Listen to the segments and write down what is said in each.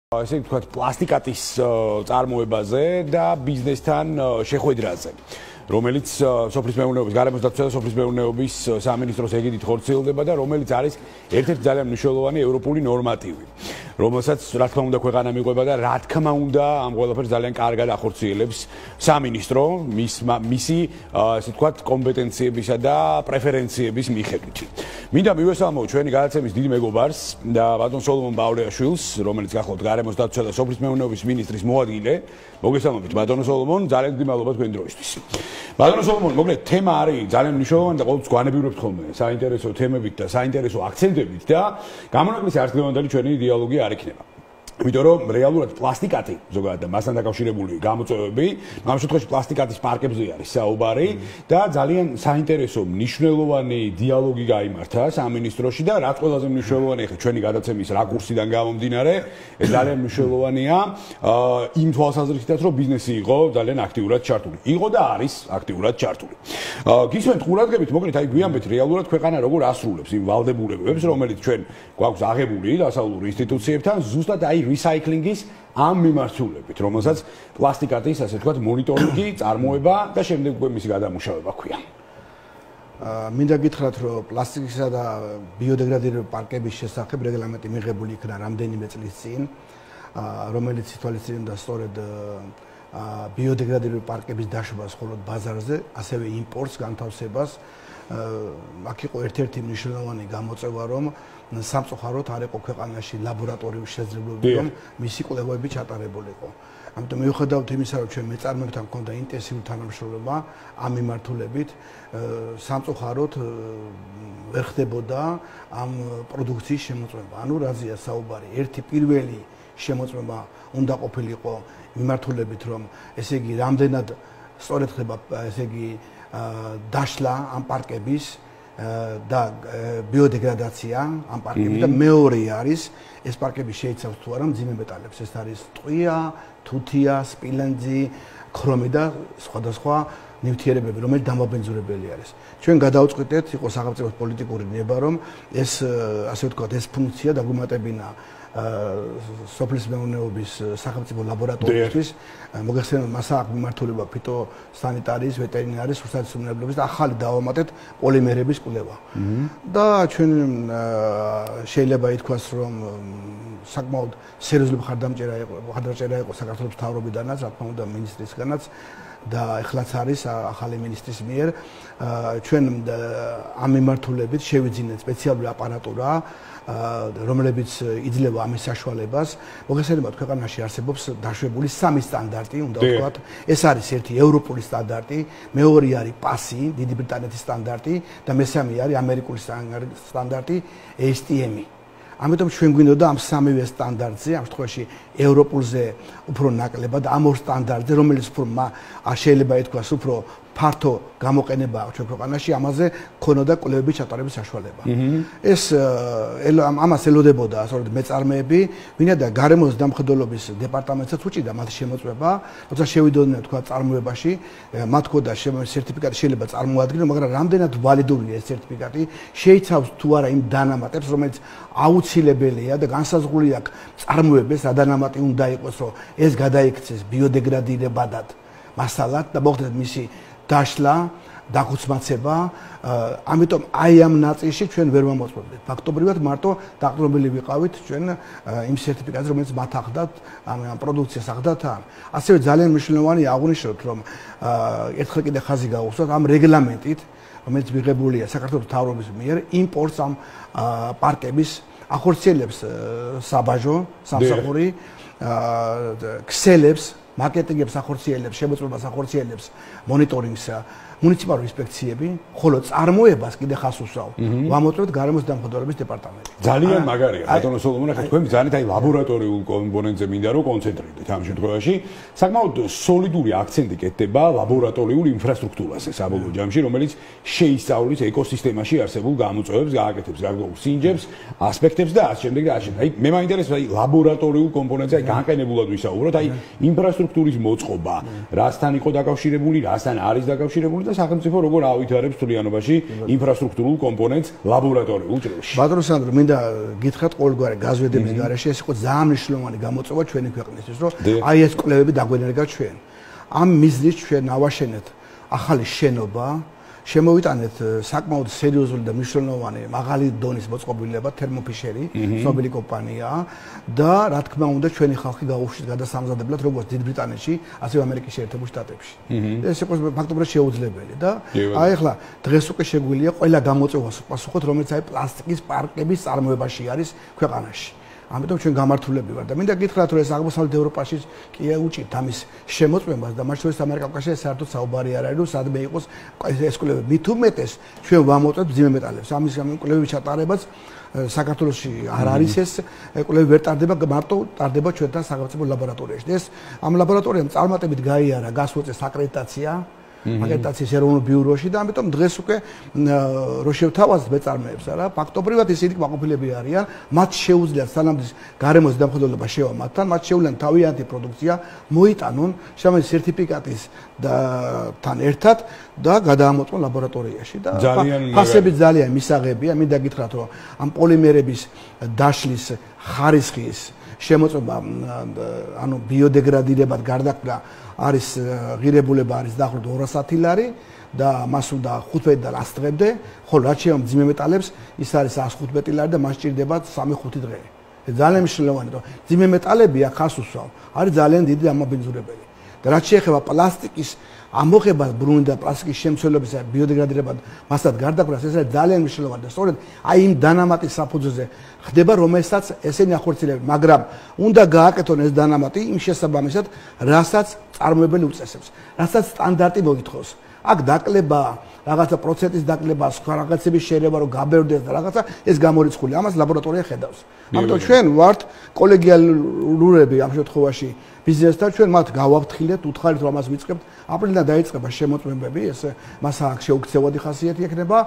ესე ვთქვათ, პლასტიკატის წარმოებაზე და ბიზნესთან შეხვედრაზე, რომელიც სოფლის მეურნეობის, გარემოს დაცვისა და სოფლის მეურნეობის სამინისტროს ეგიდით ხორციელდება და რომელიც არის ერთ-ერთი ძალიან მნიშვნელოვანი ევროპული ნორმატივი, რომელსაც რა თქმა უნდა ქვეყანა მიყვება და რა თქმა უნდა ამ ყველაფერს ძალიან კარგად ახორციელებს სამინისტრო მისი ესე ვთქვათ კომპეტენციებისა და პრეფერენციების მიხედვით. მინდა მივესალმო ჩვენი გადაცემის დიდი მეგობარს და ბატონ სოლომონ ბავრიაშვილს, რომელიც გახლავთ გარემოს დაცვისა და სოფლის მეურნეობის მინისტრის მოადგილე. მოგესალმებით ბატონო სოლომონ, ძალიან დიდი მადლობა თქვენი დროისთვის. ბატონო სოლომონ, მოკლედ თემა არის ძალიან მნიშვნელოვანი და ყოველთვის გვანებიურებთ ხოლმე საინტერესო თემებით და საინტერესო აქცენტებით და გამონაკლისი არც დღევანდელი ჩვენი დიალოგი არ იქნება. იმიტომ რომ რეალურად პლასტიკატი ზოგადად და მასთან დაკავშირებული გამოწვევები, ამ შემთხვევაში პლასტიკატის პარკებზე არის საუბარი და ძალიან საინტერესო მნიშვნელოვანი დიალოგი გაიმართა სამინისტროში და რაც ყველაზე მნიშვნელოვანია ხა ჩვენი გადაცემის რაკურსიდან გამომდინარე, ეს ძალიან მნიშვნელოვანია იმ თვალსაზრისითაც რომ ბიზნესი იყო ძალიან აქტიურად ჩართული. იყო და არის აქტიურად ჩართული. გისმენთ ყურადღებით, მოკლედ აი გვიანბეთ რეალურად ქვეყანა როგორ ასრულებს იმ ვალდებულებებს, რომელიც ჩვენ გვაქვს აღებული დასავლურ ინსტიტუციებთან, ზუსტად აი recycling-ის ამ მიმართულებით, რომელსაც პლასტიკატის, ასე ვთქვათ, მონიტორინგი, წარმოება და შემდეგ უკვე მისი გადამუშავება ქვია. მინდა გითხრათ, რომ პლასტიკისა და ბიოდეგრადირებული პარკების შესახებ რეგლამენტი მიღებული იქნა რამდენიმე წლის წინ, რომელიც ითვალისწინებდა სწორედ ბიოდეგრადირებული პარკების დაშვებას მხოლოდ ბაზარზე, ასევე იმპორტს, განთავსებას. აქ იყო ერთ-ერთი მნიშვნელოვანი გამოწვევა, რომ სამწუხაროდ არ იყო ქვეყანაში ლაბორატორიული შესაძლებლობები, რომ მისი კვლევები ჩატარებულიყო. ამიტომ მიუხედავად იმისა, რომ ჩვენ მეწარმეებთან ჰქონდა ინტენსიური თანამშრომლობა ამ მიმართულებით, სამწუხაროდ ვერ ხდებოდა ამ პროდუქციის შემოწმება. ანუ რაზეა საუბარი? ერთი პირველი შემოწმება უნდა ყოფილიყო მიმართულებით, რომ ესე იგი რამდენად სწორედ ხდება ესე იგი დაშლა ამ პარკების და ბიოდეგრადაცია ამ პარკების და მეორე არის ეს პარკები შეიცავს თუ არა მძიმე მეტალებს, ეს არის ტყვია, თუთია, სპილენძი, ქრომი და სხვადასხვა ნივთიერებები, რომელიც დამაბინძურებელი არის. ჩვენ გადავწყვიტეთ, იყო სახელმწიფოს პოლიტიკური ნება, რომ ეს ასე ვთქვათ, ეს ფუნქცია დაგვიმატებინა სოფლის მეურნეობის სახელმწიფო ლაბორატორიისთვის, მოგეხსენებათ მას აქვს მიმართულება ფიტოსანიტარიის, ვეტერინარიის, სუპრსატისმრებლობის და ახალი დავამატეთ პოლიმერების კვლევა. და ჩვენ შეიძლება ითქვას, რომ საკმაოდ სერიოზული მხარდამჭერა იყო საქართველოს მთავრობიდანაც, რა თქმა უნდა მინისტრისგანაც და ეხლაც არის ახალი მინისტრის მიერ. ჩვენ ამ მიმართულებით შევიძინეთ სპეციალური აპარატურა, რომლებიც იძლევა ამის საშუალებას. მოგესალმებით, ქვეყანაში არსებობს დაშვებული სამი სტანდარტი, უნდა ვთქვათ. ეს არის ერთი ევროპული სტანდარტი, მეორე არის პასი, დიდი ბრიტანეთის სტანდარტი და მესამე არის ამერიკული სტანდარტი, ASTM-ი. ამიტომ ჩვენ გვინდოდა ამ სამივე სტანდარტზე, ამ შემთხვევაში ევროპულზე უფრო ნაკლებად, ამ ორ სტანდარტზე, რომელიც უფრო შეიძლება ითქვას, უფრო ფართო გამოყენება ჩვენ ქვეყანაში, ამაზე ქონოდა კვლევების ჩატარების საშუალება. ეს ამას ელოდებოდა სწორედ მეწარმეები, ვინაიდან გარემოს დამხედველობის დეპარტამენტსაც უჭირდა მათ შემოწმება, როცა შევიდოდნენ თქვა წარმოებაში, მათ ქონდა სერტიფიკატი შეიძლება წარმოადგინონ, მაგრამ რამდენად ვალიდურია ეს სერტიფიკატი, შეიცავს თუ არა იმ დანამატებს, რომელიც აუცილებელია და განსაზღვრული აქვს წარმოების დანამატი უნდა იყოს, რომ ეს გადაიქცეს ბიოდეგრადირებადად მასალად და მოხდეს მისი დაშლა, დაქუცმაცება, ამიტომ აი ამ ნაწილში ჩვენ ვერ მომოწმებდით. ფაქტობრივად მარტო დაყრდნობილი ვიყავით ჩვენ იმ სერტიფიკატზე, რომელიც მათ ახდათ, ამ პროდუქციას ახდათ. ასევე ძალიან მნიშვნელოვანი აღვნიშნოთ, რომ ერთხელ კიდე ხაზი გაუსვათ ამ რეგლამენტით, რომელიც მიღებულია საქართველოს მთავრობის მიერ, იმპორტს ამ პარკების ახორციელებს საბაჟო, სამსახური, ქსელებს, მარკეტინგებს ახორციელებს, შემოწმებას ახორციელებს, მონიტორინგს, მუნიციპალური ინსპექციები, ხოლო წარმოებას კიდე ხას უსვავ. ვამოწმებთ გარემოს დამხმარების დეპარტამენტი. ძალიან მაგარია, ბატონო სოლომონ, ახლა თქვენ ძალიან აი ლაბორატორიულ კომპონენტზე მინდა რომ კონცენტრირდეთ ამ შემთხვევაში. საკმაოდ სოლიდური აქცენტი კეთდება ლაბორატორიულ ინფრასტრუქტურაზე საბოლოო ჯამში, რომელიც შეისწავლის ეკოსისტემაში არსებულ გამოწვევებს, გააკეთებს გარკვეულ სინჯებს, ასპექტებს და ასე შემდეგ და ასე შემდეგ. აი მე მაინტერესებს აი ლაბორატორიულ კომპონენტზე აი განყენებულად ვისაუბროთ, აი ინფრასტრუქტურა ინფრასტრუქტურის მოწყობა, რასთან იყო დაკავშირებული, რასთან არის დაკავშირებული და სახელმწიფო როგორ ავითარებს თვლიანობაში ინფრასტრუქტურულ კომპონენტს ლაბორატორიულ ჭრილში. ბატონო სანდრო, მინდა გითხრათ ყოველგვარი გაზვედების გარეშე ეს იყო ძალიან მნიშვნელოვანი გამოწვევა ჩვენი ქვეყნისთვის, რომ აი ეს კვლევები დაგვენერგა ჩვენ. ამ მიზნით ჩვენ ავაშენეთ ახალი შენობა, შემოვიტანეთ საკმაოდ სერიოზული და მნიშვნელოვანი მაღალი დონის მოწყობილება თერმოფიშერი, ცნობილი კომპანიაა და რა თქმა უნდა ჩვენი ხალხი გაუშვით გადასამზადებლად როგორც დიდ ბრიტანეთში, ასევე ამერიკის შეერთებულ შტატებში. ეს იყო ფაქტობრივად შეუძლებელი და აი ახლა დღეს უკვე შეგვიძლია ყველა გამოწვევას პასუხოთ, რომელიც აი პლასტიკის პარკების წარმოებაში არის ქვეყანაში. ამიტომ ჩვენ გამართულები ვარ და მინდა გითხრათ რომ ეს აღმოსავლეთ ევროპაში კი უჭირთ ამის შემოწმებას და მათ შორის ამერიკაში საერთოდ საუბარი არ არის რომ სადმე იყოს ეს კვლევები მით უმეტეს ჩვენ ვამოწმებთ მძიმე მეტალებს ამის კვლევების ჩატარებაც საქართველოში არ არის ეს კვლევები ვერ ტარდება მარტო ტარდება ჩვენთან სახელმწიფო ლაბორატორიაში ეს ამ ლაბორატორიამ წარმატებით გაიარა გასუწეს აკრედიტაცია აკრედიტაციის ეროვნულ ბიუროში და ამიტომ დღეს უკვე რო შევთავაზეთ მეწარმეებს არა ფაქტობრივად ისინი კმაყოფილები არიან მათ შეუძლიათ სანამ გარემოს დამხმარებლობა შევა მათთან მათ შეუძლიან თავიანთი პროდუქცია მოიტანონ შემოი სერტიფიკატის და თან ერთად და გადაამოწმონ ლაბორატორიაში და ფასები ძალიან მისაღებია მინდა გითხრათ რომ ამ პოლიმერების დაშლის ხარისხის შემოწმება ანუ ბიოდეგრადირებად გარდაქმნა არის ღირებულება არის დაახლოებით 200 ლარი და მას უნდა 15 და 100 დღემდე, ხოლო რაც შეეხება მძიმე მეტალებს, ის არის 115 ლარი და მას სჭირდება 3-5 დღე. ეს ძალიან მნიშვნელოვანია, რომ მძიმე მეტალები ახას უსვამ, არის ძალიან დიდი ამობინძურებელი. და რაც შეეხება პლასტიკის ამოღებას ბრუნვის და პლასტიკის შემცველობის ბიოდეგრადირებად მასად გარდაქმნას ეს არის ძალიან მნიშვნელოვანი და სწორედ აი იმ დანამატის საფუძველზე ხდება რომელსაც ესენი ახორციელებენ მაგრამ უნდა გააკეთონ ეს დანამატი იმ შესაბამისად რასაც წარმოებელი უწესებს რასაც სტანდარტი მოგითხოვს აქ დაკლება რაღაცა პროცენტის დაკლება სხვა რაღაცების შეიძლება რომ გაბერდეს და რაღაცა ეს გამორიცხული ამას ლაბორატორია ხედავს ამიტომ ჩვენ ვართ კოლეგიალურები ამ შემთხვევაში ბიზნესთან ჩვენ მათ გავაფრთხილეთ უთხარით რომ ამას ვიწყებთ აპრილიდან დაიწყება შემოწმებები ეს მას აქ შეუქცევადი ხასიათი ექნება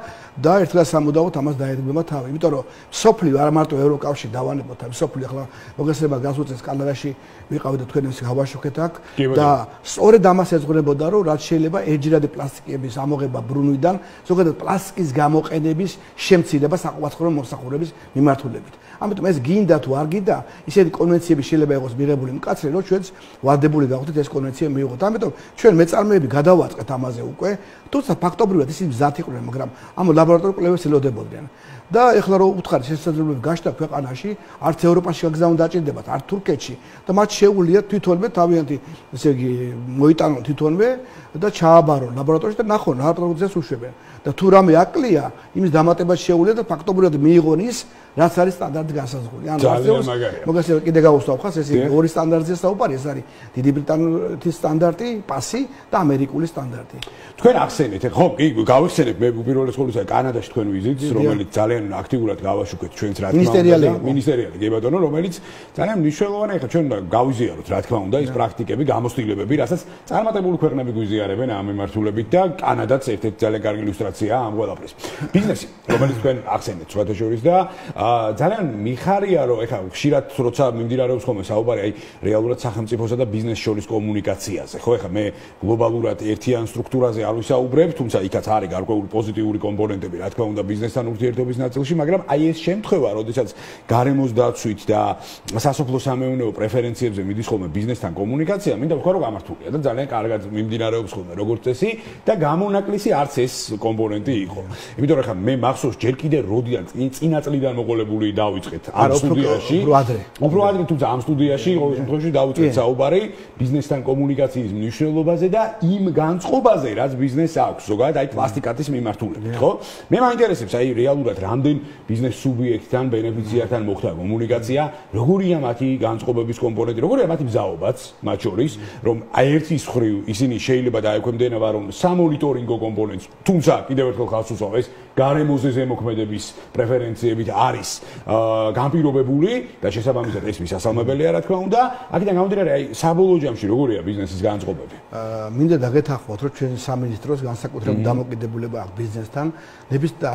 და ერთდღე სამუდაოდ ამას დაედგება თავი იმიტომ რომ სოფლიო არ მარტო ევროკავშირი დავანებოთ ამ სოფლიო ახლა მოგესწრება გასუწეს კანადაში ვიყავით და თქვენ ეს გავაშუქეთ აქ და სწორედ ამას ეძღვნებოდა რომ რაც შეიძლება ერთჯერადი პლასტიკების ამოღება ბრუნვიდან ზოგადად პლასტიკის გამოყენების შემცირება საყოველთაოდ მომსახურების მიმართულებით ამიტომ ეს გინდა თუ არ გინდა ისეთი კონვენციები შეიძლება იყოს მიღებული მკაცრი რომ ჩვენც ვადებული გავხდით ეს კონვენცია მივიღოთ ამიტომ ჩვენ მეწარმეები გადავაწყეთ ამაზე უკვე თუმცა ფაქტობრივად ისინი მზად იყვნენ მაგრამ ამ ლაბორატორიულ კვლევებს ელოდებოდნენ და ეხლა რო უთხარი შესაძლებლობები გაჩნდა ქვეყანაში არც ევროპაში გაგზა უნდა დაჭირდებათ არც თურქეთში და მათ შეუძლიათ თვითონვე თავიანთი ესე იგი მოიტანონ თვითონვე და ჩააბარონ ლაბორატორიაში და ნახონ რა პროდუქციას უშვებენ და თუ რამე აკლია იმის დამატება შეუძლია და ფაქტობრივად მიიღონ ის რაც არის სტანდარტი განსაზღვრული ანუ მოგესწრება კიდე გავუსვავ ხას ეს ორი სტანდარტია საუბარი ეს არის დიდი ბრიტანეთის სტანდარტი პასი და ამერიკული სტანდარტი თქვენ ახსენეთ ხო კი გავიხსენებ მე უპირველეს ყოვლისა კანადაში თქვენ ვიზიტს რომელიც ძალიან აქტიურად გავაშუქეთ ჩვენს რა თქმა უნდა მინისტერიალი კი ბატონო რომელიც ძალიან მნიშვნელოვანია ხა ჩვენ უნდა გავიზიაროთ რა თქმა უნდა ის პრაქტიკები გამოცდილებები რასაც წარმატებული ქვეყნები გვიზიარებენ ამ მიმართულებით და კანადაც ერთ-ერთი ძალიან კარგი ილუსტრაციაა ამ ყველაფრის ბიზნესი რომელიც თქვენ ახსენეთ სხვათა შორის და ძალიან მიხარია რომ ეხლა ხშირად როცა მიმდინარეობს ხოლმე საუბარი აი რეალურად სახელმწიფოსა და ბიზნესს შორის კომუნიკაციაზე ხო ეხლა მე გლობალურად ერთიან სტრუქტურაზე არ ვისაუბრებ თუმცა იქაც არის გარკვეული პოზიტიური კომპონენტები რა თქმა უნდა ბიზნესთან ურთიერთობის ნაწილში მაგრამ აი ეს შემთხვევა როდესაც გარემოს დაცვით და სასოფლო-სამეურნეო პრეფერენციებზე მიდის ხოლმე ბიზნესთან კომუნიკაცია მინდა ვთქვა რომ გამართულია და ძალიან კარგად მიმდინარეობს ხოლმე როგორც წესი და გამონაკლისი არც ეს კომპონენტი იყო იმიტომ რომ ეხლა მე მახსოვს ჯერ კიდე როდიდან წინა წლიდან მოყოლებული დავიწყეთ ამ სტუდიაში უფრო ადრე თუმცა ამ სტუდიაში ყოველ შემთხვევაში დავიწყეთ საუბარი ბიზნესთან კომუნიკაციის მნიშვნელობაზე და იმ განწყობაზე რაც ბიზნესს აქვს ზოგადად აი პლასტიკატის მიმართულებით ხო მე მაინტერესებს აი რეალურად რამდენ ბიზნეს სუბიექტთან ბენეფიციართან მოხდა კომუნიკაცია როგორია მათი განწყობების კომპონენტი როგორია მათი მზაობაც მათ შორის რომ აი ერთის მხრივ ისინი შეიძლება დაექვემდებარონ სამონიტორინგო კომპონენტს თუმცა კიდევ ერთხელ ხალხს უსვამს გარემოზე ზემოქმედების პრეფერენციებით არის განპირობებული და შესაბამისად ეს მისასალმებელია რა თქმა უნდა. აქედან გამომდინარე, აი საბოლოო ჯამში როგორია ბიზნესის განწყობები? მინდა დაგეთანხმოთ, რომ ჩვენ სამინისტროს განსაკუთრებული დამოკიდებულება აქვს ბიზნესთან,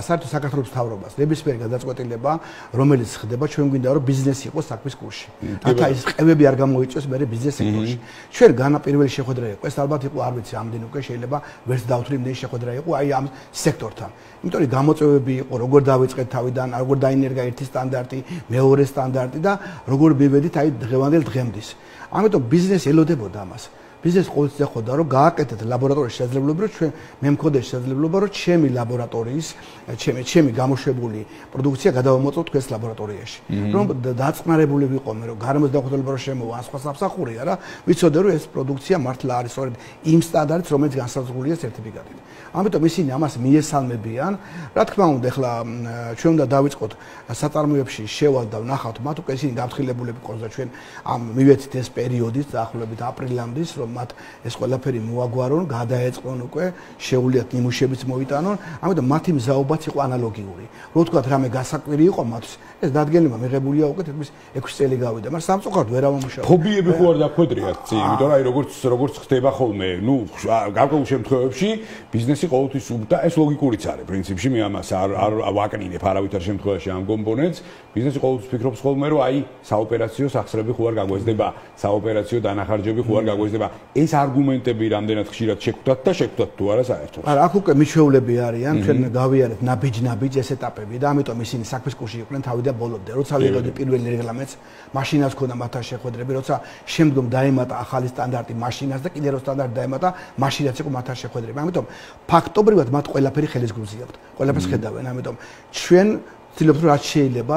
საერთოდ საქართველოს მთავრობას, ნებისმიერი გადაწყვეტილება, რომელიც ხდება, ჩვენ გვინდა რომ ბიზნესი იყოს საქმის კურსში. რათა ის ყევები არ გამოიწვიოს მერე ბიზნესის სექტორში. ჩვენ განაპირობელი შეხვედრა იყო, ეს ალბათ იყო, არ ვიცი, ამდენი უკვე შეიძლება ვერც დავთვლი, იმდენი შეხვედრა იყო აი ამ სექტორთან. იმიტომ რომ გამოწვევები იყო, როგორ დავიწყეთ თავიდან, როგორ დაინერგა ერთი სტანდარტი, მეორე სტანდარტი და როგორ მივედით აი დღევანდელ დღემდის. ამიტომ ბიზნესი ელოდებოდა ამას. ბიზნეს ყოველთვის ეხოდა რომ გააკეთეთ ლაბორატორიის შესაძლებლობა, რომ ჩვენ მე მქონდეს შესაძლებლობა, რომ ჩემი ლაბორატორიის, ჩემი გამოშვებული პროდუქცია გადავამოწმოთ თქვენს ლაბორატორიაში. რომ დაწყნარებული ვიყო მე, რომ გარემოს დახვედრება რომ შემოვა, სხვა სამსახურია რა, ვიცოდე რომ ეს პროდუქცია მართლა არის სწორედ იმ სტანდარტით, რომელიც განსაზღვრულია სერტიფიკატით. ამიტომ ისინი ამას მიესალმებიან. რა თქმა უნდა, ახლა ჩვენ უნდა დავიწყოთ საწარმოებში შევალ და ვნახავთ მათ უკვე ისინი გაფრთხილებულები ყავს და ჩვენ ამ მივეცით ეს პერიოდის დაახლოებით აპრილამდის, რომ მათ ეს ყველაფერი მოაგვარონ, გადაეწყონ უკვე, შეუძლიათ ნიმუშებიც მოიტანონ. ამიტომ მათი მზაობაც იყო ანალოგიური. რო ვთქვათ, რამე გასაკვირი იყო მათთვის, ეს დადგენილება მიღებულია უკვე თითქმის 6 წელი გავიდა, მაგრამ სამწუხაროდ ვერ ამომუშავებია. ფობიები ხო არ დაგვედრიათ წინ, იმიტომ რომ აი როგორც ხდება ხოლმე, ნუ გარკვეულ შემთხვევებში ბიზნესი ყოველთვის და ეს ლოგიკურიც არის პრინციპში, მე ამას არ ვაკნინებ არავითარ შემთხვევაში ამ კომპონენტს. ბიზნესი ყოველთვის ფიქრობს ხოლმე, რომ აი საოპერაციო სახსრები ხო არ გაგვეძდება, საოპერაციო დანახარჯები ხო არ გაგვეძდება. ეს არგუმენტები რამდენად ხშირად შეგვხვდათ და შეგვხვდათ თუ არა საერთოდ. არა, აქ უკვე მიჩვეულები არიან, ჩვენ გავიარეთ ნაბიჯ ეს ეტაპები და ამიტომ ისინი საქმის კურსში იყვნენ თავიდან ბოლომდე. როცა ვიღებდი პირველი რეგლამენტს, მაშინაც ქონდა მათთან შეხვედრები, როცა შემდგომ დაემატა ახალი სტანდარტი მაშინაც და კიდევ რო სტანდარტი დაემატა, მაშინაც იყო მათთან შეხვედრები. ამიტომ ფაქტობრივად მათ ყველაფერი ხელის გულზე აქვთ. ყველაფერს ხედავენ, ამიტომ ჩვენ ვცდილობთ რომ რაც შეიძლება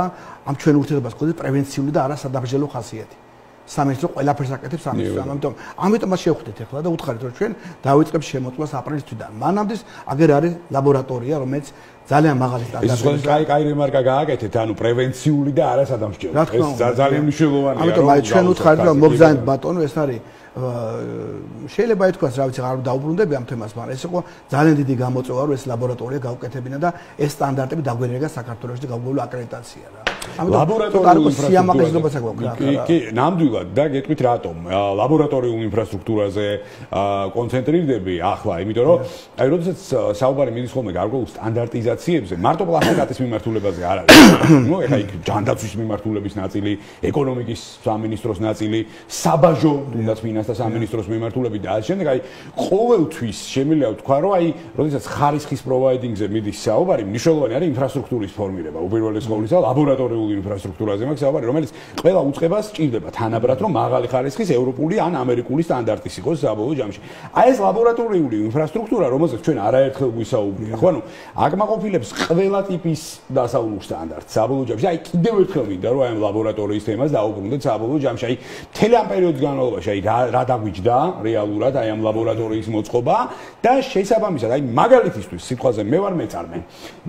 ამ ჩვენ ურთიერთობას გქონდეს პრევენციული და არა სადაბრძოლო ხასიათი. სამინისტრო ყველაფერს აკეთებს ამიტომ ამიტომაც შევხვდით ახლა და უთხარით რომ ჩვენ დავიწყებთ შემოწმას აპრილის თვიდან. მანამდე აგერ არის ლაბორატორია, რომელიც ძალიან მაღალი სტანდარტები. ეს კაი რემარკა გააკეთეთ, ანუ პრევენციული და არა სადამსჯელო. ეს ძალიან მნიშვნელოვანია. ამიტომ ჩვენ უთხარით რომ მოგზაინდ ბატონო, ეს არის შეიძლება ითქვას, რა ვიცი, არ დაუბრუნდები ამ თემას, მაგრამ ეს იყო ძალიან დიდი გამოწვევა, რომ ეს ლაბორატორია გავუკეთებინა და ეს სტანდარტები დაგვერგა საქართველოში და გავგებულა აკრედიტაცია რა. ლაბორატორიული ინფრასტრუქტურაზე გვაქვს. კი, ნამდვილად და გეტყვით რატომ ლაბორატორიული ინფრასტრუქტურაზე კონცენტრირდები ახლა, იმიტომ რომ აი როდესაც საუბარი მიდის ხოლმე გარკვეულ სტანდარტიზაციებზე, მარტო პლასტიკატის მიმართულებაზე არ არის. ნუ ეხლა იქ ჯანდაცვის მიმართულების ნაწილი, ეკონომიკის სამინისტროს ნაწილი, საბაჟო თუნდაც ფინანსთა სამინისტროს მიმართულებით და ამ შემდეგ აი ყოველთვის შემიძლია ვთქვა, რომ აი როდესაც ხარისხის პროვაიდინგზე მიდის საუბარი, მნიშვნელოვანი არის ინფრასტრუქტურის ფორმირება. უპირველეს ყოვლისა ლაბორატორიული ინფრასტრუქტურაზე მაქვს საუბარი, რომელიც ყველა უწყებას სჭირდება თანაბრად, რომ მაღალი ხარისხის ევროპული ან ამერიკული სტანდარტის იყოს საბოლოო ჯამში. აი ეს ლაბორატორიული ინფრასტრუქტურა, რომელზეც ჩვენ არაერთხელ გვისაუბრია, ხო, ანუ აკმაყოფილებს ყველა ტიპის დასავლურ სტანდარტს საბოლოო ჯამში. აი კიდევ ერთხელ მინდა რომ აი ამ ლაბორატორიის თემას დაუბრუნდეთ საბოლოო ჯამში. აი მთელი ამ პერიოდის განმავლობაში აი რა დაგვიჯდა რეალურად აი ამ ლაბორატორიის მოწყობა და შესაბამისად აი მაგალითისთვის სიტყვაზე მე ვარ მეწარმე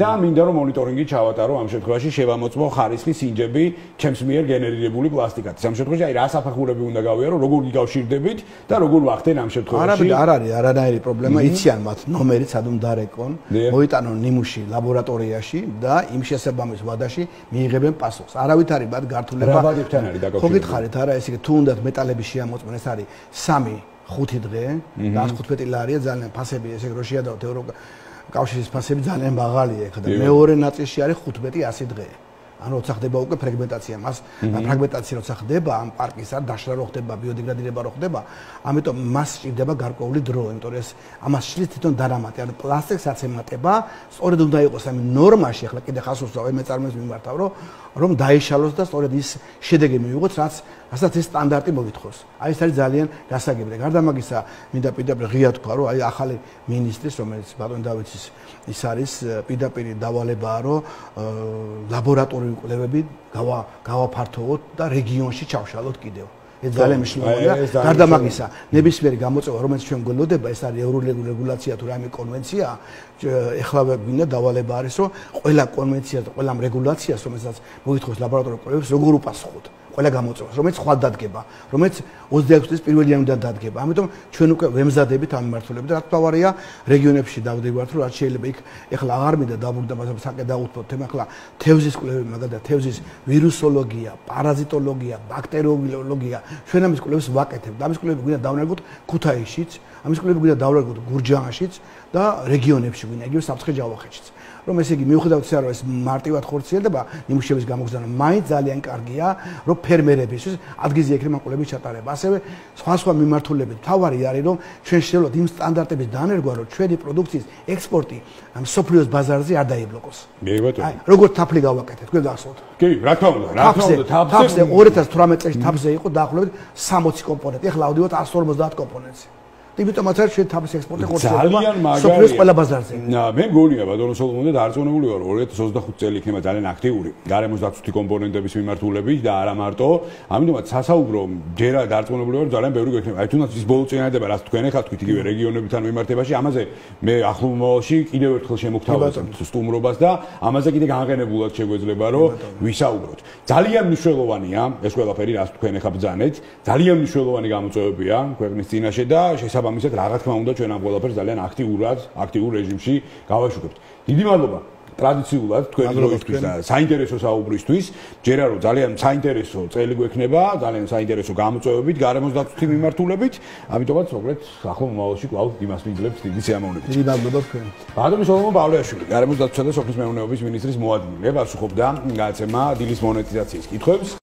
და მინდა რომ მონიტორინგი ჩავატარო ამ შემთხვევაში შევამოწმო ხარისხის ინჯები ჩემს მიერ გენერირებული პლასტიკათი. ამ შემთხვევაში აი რა საფეხურები უნდა გავიარო, როგორ გიგავშირდებით და როგორ ვახდენ ამ შემთხვევაში. არ არის არანაირი პრობლემა, იციან მათ ნომერიც სადომ დარეკონ, მოიტანონ ნიმუში ლაბორატორიაში და იმ შესაბამის ვადაში მიიღებენ პასუხს. არავით არის მათ გართულება. რა ვადებთან არის დაკავშირებული? ხო გითხარით არა, ესე იგი თუ უნდათ მეტალები შეამოწმენ, ეს არის 3-5 დღე და 15 ლარია ძალიან ფასები, ესე იგი რო შეადავთ ევროკავშირის ფასები ძალიან მაღალია ეხლა და მეორე ნაწილში არის 15-100 დღე. ანუ როცა ხდება უკვე ფრაგმენტაცია, მას ფრაგმენტაცია როცა ხდება ამ პარკის არ დაშლა რო ხდება, ბიოდეგრადირება რო ხდება, ამიტომ მას სჭირდება გარკვეული დრო, იმიტომ რომ ეს ამას შლის თვითონ დანამატი, ანუ პლასტიკსაც ემატება, სწორედ უნდა იყოს ამ ნორმაში, ახლა კიდე ხას უსწავლე მეწარმეს მიმართავ, რომ დაიშალოს და სწორედ ის შედეგი მივიღოთ, რასაც ეს სტანდარტი მოგითხოს. აი ეს არის ძალიან გასაგებია. გარდა მაგისა, მინდა პირდაპირ ღია თქვა, რომ აი ახალი მინისტრის, რომელიც ბატონ დავითის ის არის პირდაპირ დავალებაა, რომ ლაბორატორიული კვლევები გავაფართოვოთ და რეგიონში ჩავშალოთ კიდევ. ეს ძალიან მნიშვნელოვანია. გარდა მაგისა, ნებისმიერი გამოწვევა, რომელიც ჩვენ გველოდება, ეს არის ევროპული რეგულაცია თუ რამე კონვენცია, ეხლა გვინდა დავალება არის, რომ ყველა კონვენციას და ყველა რეგულაციას, რომელსაც მოგითხოს ლაბორატორიულ კვლევებს, როგორ უპასუხოთ. ყველა გამოწვევას, რომელიც ხვალ დადგება, რომელიც 26 წლის პირველ იანვრიდან დადგება. ამიტომ ჩვენ უკვე ვემზადებით ამ მიმართულებით და რა თქმა უნდა, რეგიონებში დავდივართ, რომ რაც შეიძლება იქ ეხლა აღარ მინდა დაბრუნდა საკედაუთო თემა, ეხლა თევზის კვლევები, მაგალითად თევზის ვირუსოლოგია, პარაზიტოლოგია, ბაქტერიოლოგია, ჩვენ ამის კვლევებს ვაკეთებთ. ამის კვლევები გვინდა დავნერგოთ ქუთაისშიც, ამის კვლევები გვინდა დავნერგოთ გურჯაანშიც და რეგიონებში გვინდა, იგივე საფრთხე-ჯავახეთშიც. რომ ესე იგი მიუხედავად ისე რომ ეს მარტივად ხორციელდება ნიმუშების გამოგზავნა, მაინც ძალიან კარგია, რომ ფერმერებისთვის ადგილზე ექნება კვლევების ჩატარება. ასევე სხვა მიმართულებით თავარი არის, რომ ჩვენ შევძლოთ იმ სტანდარტების დანერგვა, რომ ჩვენი პროდუქციის ექსპორტი მსოფლიოს ბაზარზე არ დაიბლოკოს. მე ბატონო. აი, როგორც თაფლი გავაკეთეთ, თქვენ გახსოვთ? კი, რა თქმა უნდა, თაფლზე 2018 წელს თაფლზე იყო დაახლოებით 60 კომპონენტი, ეხლა ავდივართ 150 კომპონენტზე. იმიტომ რომ ჩვენ თაფლის ექსპორტი ხორციელდება სოფლიოს ყველა ბაზარზე. მე მგონია ბატონო სოლომონი და დარწმუნებული ვარ 2025 წელი იქნება ძალიან აქტიური გარემოს დაცვითი კომპონენტების მიმართულებით და არა მარტო. ამიტომაც სასაუბრო ჯერა დარწმუნებული ვარ ძალიან ბევრი გვექნება. აი თუნდაც ის ბოლო წინადადება რაც თქვენ ახლა თქვით იგივე რეგიონებთან მიმართებაში, ამაზე მე ახლო მომავალში კიდევ ერთხელ შემოგთავაზებთ სტუმრობას და ამაზე კიდე განყენებულად შეგვეძლება რომ ვისაუბროთ. ძალიან მნიშვნელოვანია ეს ყველაფერი რაც თქვენ ახლა ბრძანეთ. ძალიან მნიშვნელოვანი გამოწვევებია ქვეყნის წინაშე და შესაბამისად რა თქმა უნდა ჩვენ ამ ყველაფერს ძალიან აქტიურ რეჟიმში გავაშუქებთ. დიდი მადლობა ტრადიციულად თქვენი დროისთვის და საინტერესო საუბრისთვის. ჯერა რომ ძალიან საინტერესო წელი გვექნება, ძალიან საინტერესო გამოწვევებით, გარემოს დაცვითი მიმართულებით. ამიტომაც მოკლედ ახლო მომავალში კვლავ იმას ვიძლებთ დიდი სიამოვნებით. დიდი მადლობა თქვენ. ბატონი სოლომონ პავლეაშვილი, გარემოს დაცვისა და სოფლის მეურნეობის მინისტრის მოადგილე, პასუხობდა გადაცემა დილის მონეტიზაციის კითხვებს.